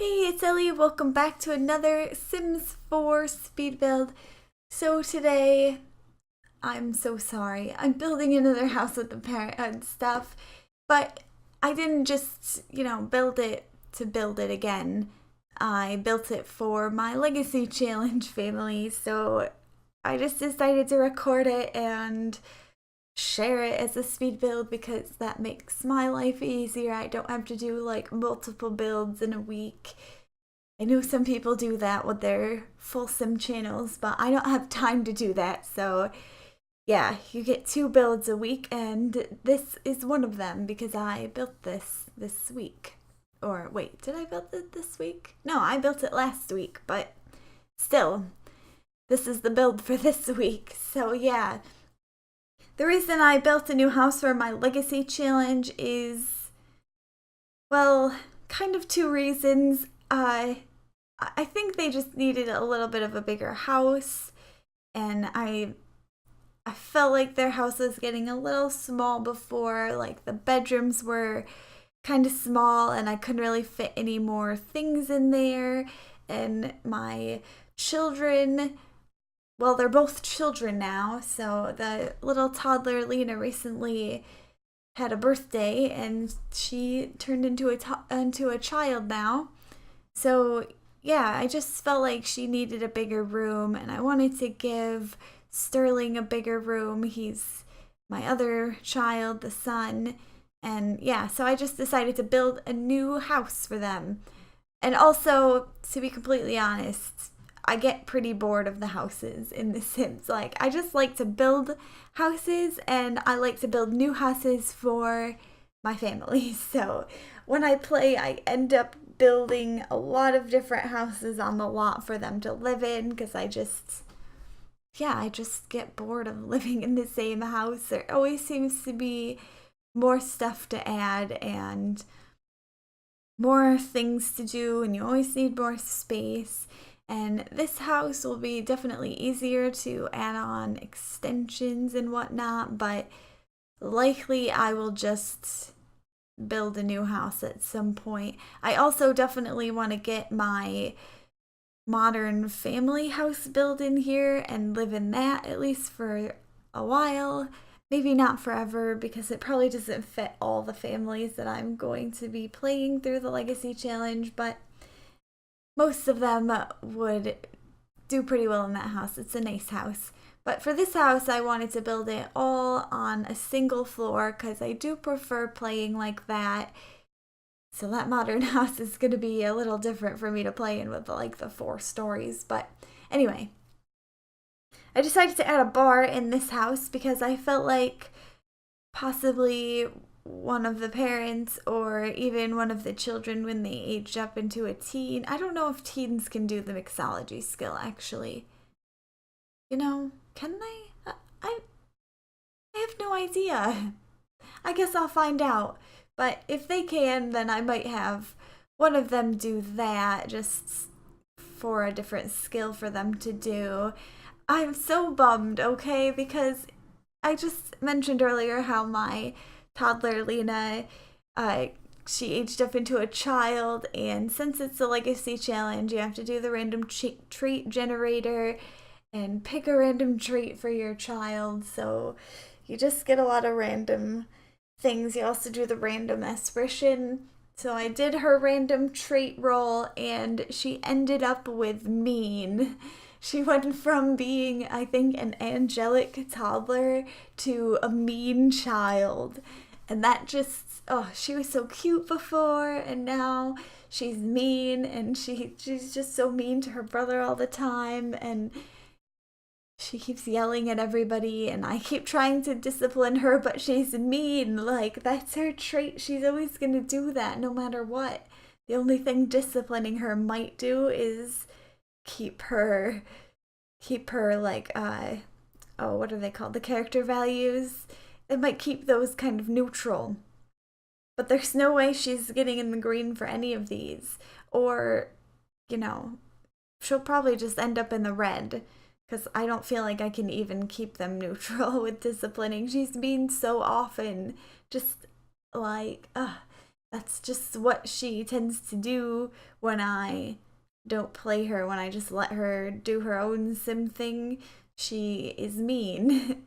Hey, it's Ellie. Welcome back to another Sims 4 speed build. So today, I'm so sorry. I'm building another house with the parent and stuff, but I didn't just, build it to build it again. I built it for my Legacy Challenge family, so I just decided to record it and share it as a speed build because that makes my life easier. I don't have to do like multiple builds in a week. I know some people do that with their full sim channels, but I don't have time to do that. So, yeah, you get 2 builds a week, and this is one of them because I built this week. Or wait, did I build it this week? No, I built it last week, but still, this is the build for this week. So, yeah. The reason I built a new house for my Legacy Challenge is, well, kind of 2 reasons. I think they just needed a little bit of a bigger house, and I felt like their house was getting a little small before. Like the bedrooms were kind of small, and I couldn't really fit any more things in there. And my children, well, they're both children now, so the little toddler Lena recently had a birthday, and she turned into a child now. So yeah, I just felt like she needed a bigger room, and I wanted to give Sterling a bigger room. He's my other child, the son, and yeah, so I just decided to build a new house for them. And also, to be completely honest, I get pretty bored of the houses in The Sims. Like, I just like to build houses, and I like to build new houses for my family. So when I play, I end up building a lot of different houses on the lot for them to live in because I just get bored of living in the same house. There always seems to be more stuff to add and more things to do, and you always need more space. And this house will be definitely easier to add on extensions and whatnot, but likely I will just build a new house at some point. I also definitely want to get my modern family house built in here and live in that at least for a while. Maybe not forever because it probably doesn't fit all the families that I'm going to be playing through the Legacy Challenge, but most of them would do pretty well in that house. It's a nice house. But for this house, I wanted to build it all on a single floor because I do prefer playing like that. So that modern house is going to be a little different for me to play in with like the 4 stories. But anyway, I decided to add a bar in this house because I felt like possibly one of the parents or even one of the children when they aged up into a teen. I don't know if teens can do the mixology skill actually. Can they? I have no idea. I guess I'll find out. But if they can, then I might have one of them do that just for a different skill for them to do. I'm so bummed, okay? Because I just mentioned earlier how my toddler Lena, she aged up into a child, and since it's a Legacy Challenge, you have to do the random trait generator and pick a random trait for your child. So you just get a lot of random things. You also do the random aspiration. So I did her random trait roll, and she ended up with mean. She went from being, I think, an angelic toddler to a mean child. And that just, oh, she was so cute before, and now she's mean, and she's just so mean to her brother all the time, and she keeps yelling at everybody, and I keep trying to discipline her, but she's mean. Like, that's her trait. She's always gonna do that no matter what. The only thing disciplining her might do is keep her like, oh, what are they called? The character values. It might keep those kind of neutral. But there's no way she's getting in the green for any of these. Or, she'll probably just end up in the red. Because I don't feel like I can even keep them neutral with disciplining. She's mean so often. Just like, that's just what she tends to do when I don't play her, when I just let her do her own sim thing. She is mean.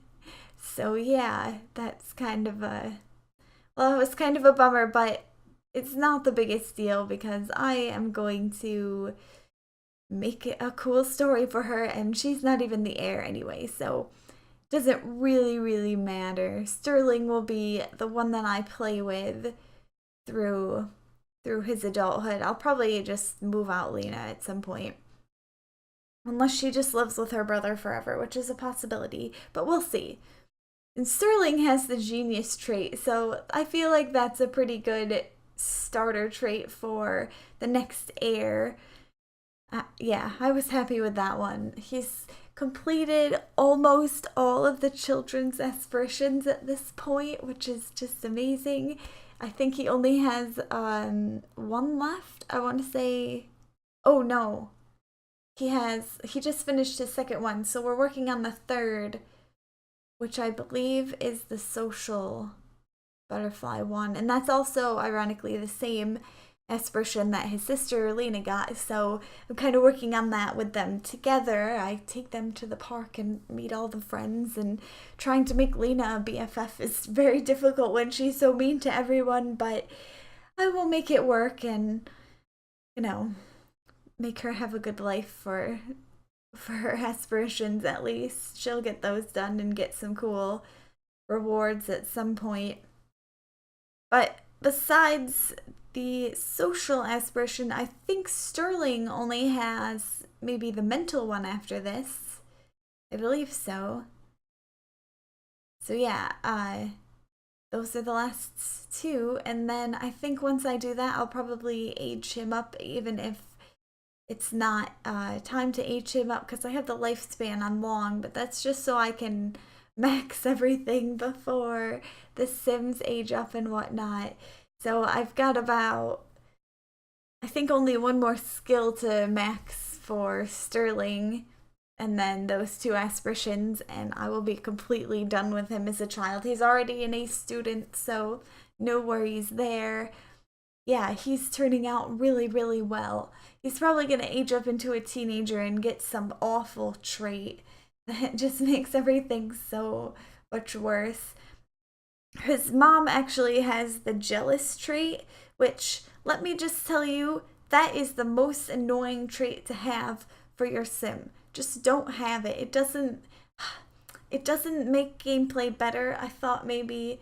So yeah, that's kind of a, well, it was kind of a bummer, but it's not the biggest deal because I am going to make it a cool story for her, and she's not even the heir anyway, so it doesn't really matter. Sterling will be the one that I play with through his adulthood. I'll probably just move out Lena at some point. Unless she just lives with her brother forever, which is a possibility, but we'll see. And Sterling has the genius trait, so I feel like that's a pretty good starter trait for the next heir. Yeah, I was happy with that one. He's completed almost all of the children's aspirations at this point, which is just amazing. I think he only has one left. I want to say, oh no, he just finished his second one, so we're working on the third, which I believe is the social butterfly one, and that's also ironically the same aspiration that his sister Lena got, so I'm kind of working on that with them together. I take them to the park and meet all the friends, and trying to make Lena a BFF is very difficult when she's so mean to everyone, but I will make it work and, you know, make her have a good life for her aspirations. At least she'll get those done and get some cool rewards at some point. But besides the social aspiration, I think Sterling only has maybe the mental one after this. I believe so. So yeah, those are the last two, and then I think once I do that, I'll probably age him up, even if it's not time to age him up, because I have the lifespan on long, but that's just so I can max everything before the Sims age up and whatnot. So I've got about, I think, only one more skill to max for Sterling, and then those two aspirations, and I will be completely done with him as a child. He's already an A student, so no worries there. Yeah, he's turning out really well. He's probably going to age up into a teenager and get some awful trait that just makes everything so much worse. His mom actually has the jealous trait, which, let me just tell you, that is the most annoying trait to have for your sim. Just don't have it. It doesn't make gameplay better. I thought maybe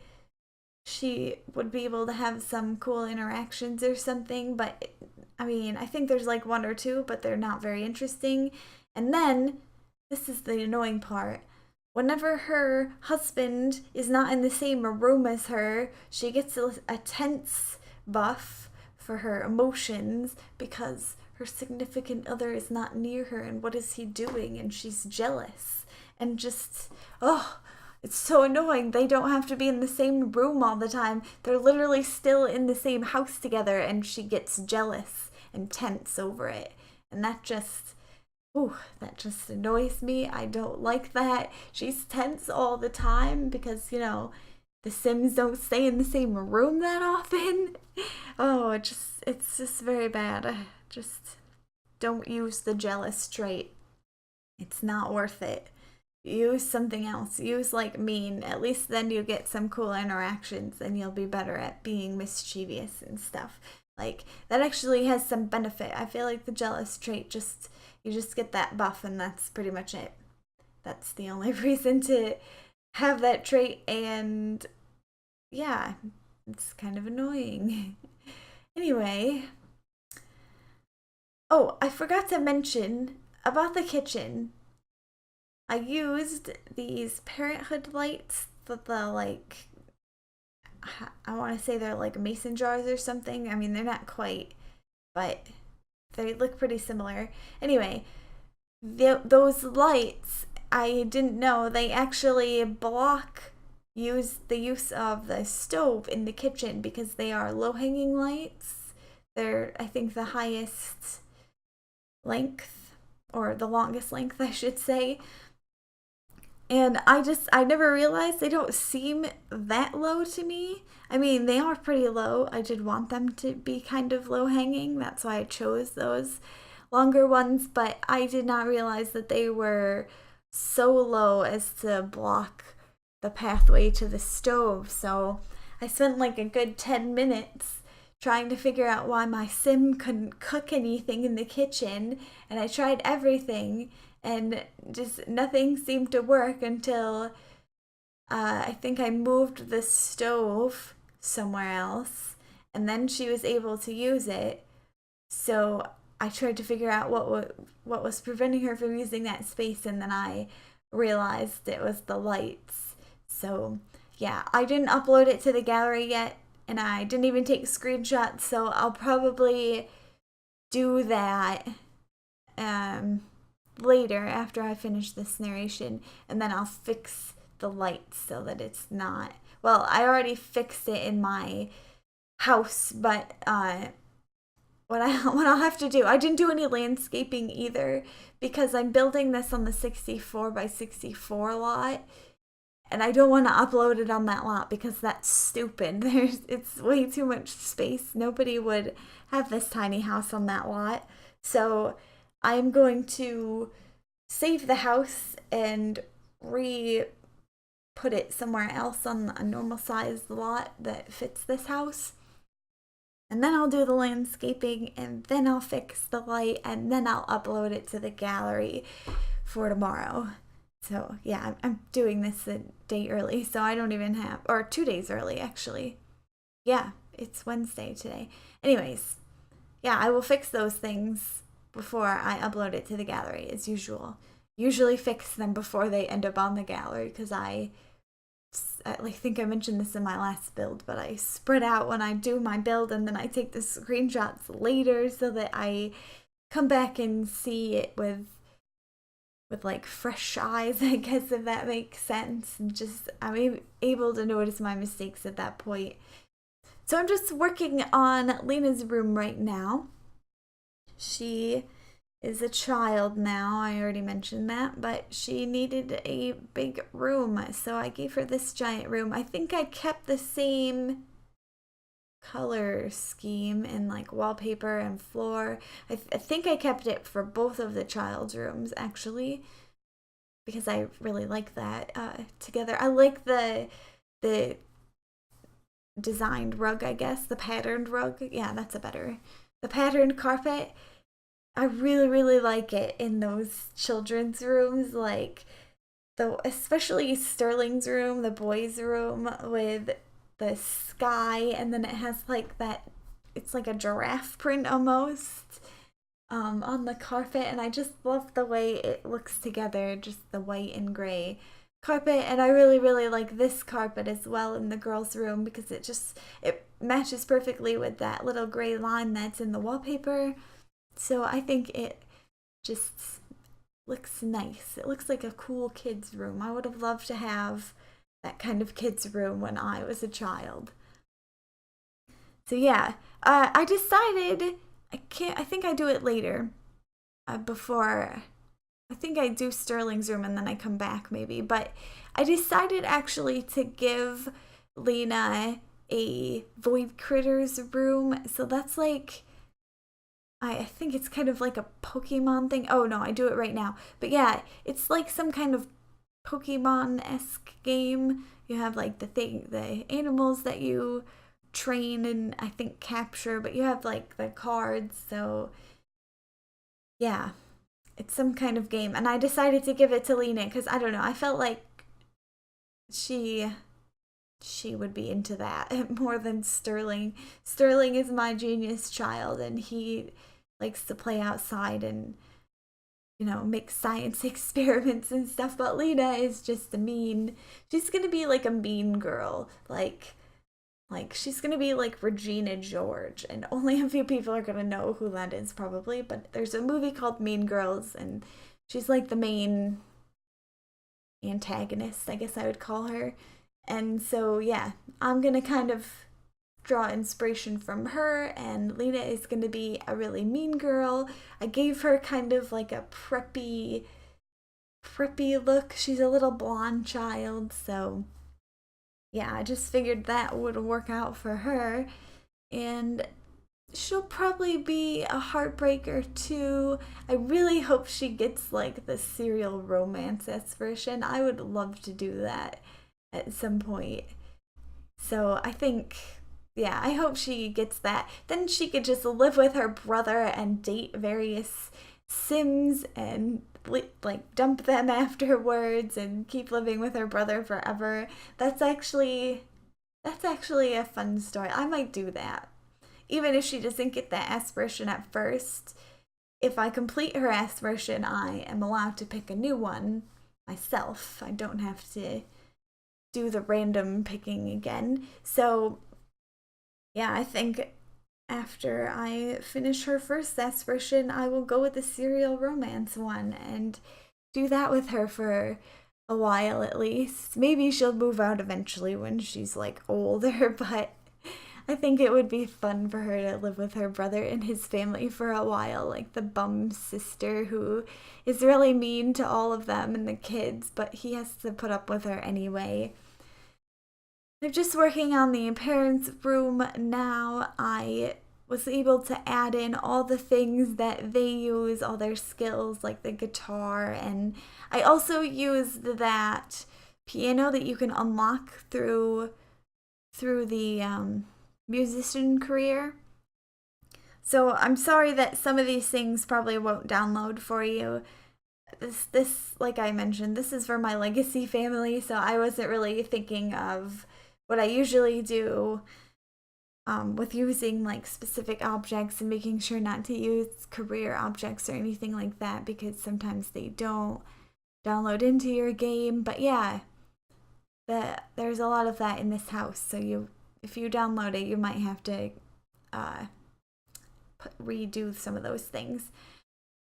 she would be able to have some cool interactions or something, but I mean, I think there's like one or two, but they're not very interesting. And then, this is the annoying part, whenever her husband is not in the same room as her, she gets a tense buff for her emotions because her significant other is not near her, and what is he doing? And she's jealous. And just, oh, it's so annoying. They don't have to be in the same room all the time. They're literally still in the same house together, and she gets jealous and tense over it. And that just annoys me. I don't like that. She's tense all the time because, you know, the Sims don't stay in the same room that often. Oh, it's just very bad. Just don't use the jealous trait. It's not worth it. Use something else. Use like mean. At least then you get some cool interactions and you'll be better at being mischievous and stuff. Like, that actually has some benefit. I feel like the jealous trait you just get that buff and that's pretty much it. That's the only reason to have that trait, and yeah, it's kind of annoying. Anyway, oh, I forgot to mention about the kitchen. I used these parenthood lights, the like, I want to say they're like mason jars or something. I mean, they're not quite, but they look pretty similar. Anyway, those lights, I didn't know, they actually block the use of the stove in the kitchen because they are low-hanging lights. They're, I think, the highest length, or the longest length, I should say. And I never realized they don't seem that low to me. I mean, they are pretty low. I did want them to be kind of low hanging. That's why I chose those longer ones, but I did not realize that they were so low as to block the pathway to the stove. So I spent like a good 10 minutes trying to figure out why my sim couldn't cook anything in the kitchen, and I tried everything and just nothing seemed to work until I think I moved the stove somewhere else, and then she was able to use it. So I tried to figure out what was preventing her from using that space, and then I realized it was the lights. So yeah, I didn't upload it to the gallery yet, and I didn't even take screenshots, so I'll probably do that later after I finish this narration, and then I'll fix the lights so that it's not, well, I already fixed it in my house, but what I'll have to do, I didn't do any landscaping either because I'm building this on the 64 by 64 lot, and I don't want to upload it on that lot because that's stupid. It's way too much space. Nobody would have this tiny house on that lot. So I'm going to save the house and put it somewhere else on a normal sized lot that fits this house. And then I'll do the landscaping, and then I'll fix the light, and then I'll upload it to the gallery for tomorrow. So yeah, I'm doing this a day early, so I don't even have, or 2 days early actually. Yeah, it's Wednesday today. Anyways, yeah, I will fix those things before I upload it to the gallery as usual. Usually fix them before they end up on the gallery because I think I mentioned this in my last build, but I spread out when I do my build, and then I take the screenshots later so that I come back and see it with like fresh eyes, I guess, if that makes sense. And just I'm able to notice my mistakes at that point. So I'm just working on Lena's room right now. She is a child now, I already mentioned that, but she needed a big room, so I gave her this giant room. I think I kept the same color scheme in like wallpaper and floor. I think I kept it for both of the child's rooms actually, because I really like that together. I like the designed rug, I guess, the patterned rug. Yeah, that's the patterned carpet. I really, really like it in those children's rooms, like especially Sterling's room, the boys' room, with the sky, and then it has like that, it's like a giraffe print almost on the carpet, and I just love the way it looks together, just the white and gray carpet. And I really, really like this carpet as well in the girls' room because it matches perfectly with that little gray line that's in the wallpaper. So I think it just looks nice. It looks like a cool kid's room. I would have loved to have that kind of kid's room when I was a child. So yeah, I decided I think I do it later before. I think I do Sterling's room and then I come back maybe. But I decided actually to give Lena a Void Critters room. So that's like, I think it's kind of like a Pokemon thing. Oh no, I do it right now. But yeah, it's like some kind of Pokemon-esque game. You have like the animals that you train and I think capture, but you have like the cards. So yeah, it's some kind of game. And I decided to give it to Lena because I don't know, I felt like she would be into that more than Sterling. Sterling is my genius child, and he likes to play outside and, you know, make science experiments and stuff. But Lena is just she's gonna be like a mean girl. Like she's gonna be like Regina George, and only a few people are gonna know who that is probably. But there's a movie called Mean Girls, and she's like the main antagonist, I guess I would call her. And so yeah, I'm gonna kind of draw inspiration from her, and Lena is gonna be a really mean girl. I gave her kind of like a preppy preppy look. She's a little blonde child, so yeah, I just figured that would work out for her. And she'll probably be a heartbreaker too. I really hope she gets like the serial romance version. I would love to do that at some point. So I think, yeah, I hope she gets that. Then she could just live with her brother and date various Sims and like dump them afterwards and keep living with her brother forever. That's actually a fun story. I might do that. Even if she doesn't get that aspiration at first, if I complete her aspiration, I am allowed to pick a new one myself. I don't have to do the random picking again. So, yeah, I think after I finish her first aspiration, I will go with the serial romance one and do that with her for a while at least. Maybe she'll move out eventually when she's like older, but I think it would be fun for her to live with her brother and his family for a while, like the bum sister who is really mean to all of them and the kids, but he has to put up with her anyway. I'm just working on the parents' room now. I was able to add in all the things that they use, all their skills, like the guitar, and I also used that piano that you can unlock through the musician career. So I'm sorry that some of these things probably won't download for you. This like I mentioned, this is for my legacy family, so I wasn't really thinking of what I usually do with using like specific objects and making sure not to use career objects or anything like that because sometimes they don't download into your game. But yeah, there's a lot of that in this house, so if you download it, you might have to redo some of those things.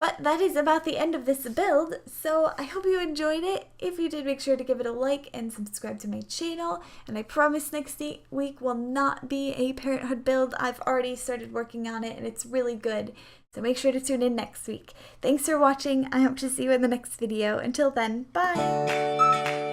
But that is about the end of this build, so I hope you enjoyed it. If you did, make sure to give it a like and subscribe to my channel. And I promise next week will not be a parenthood build. I've already started working on it and it's really good. So make sure to tune in next week. Thanks for watching. I hope to see you in the next video. Until then, bye!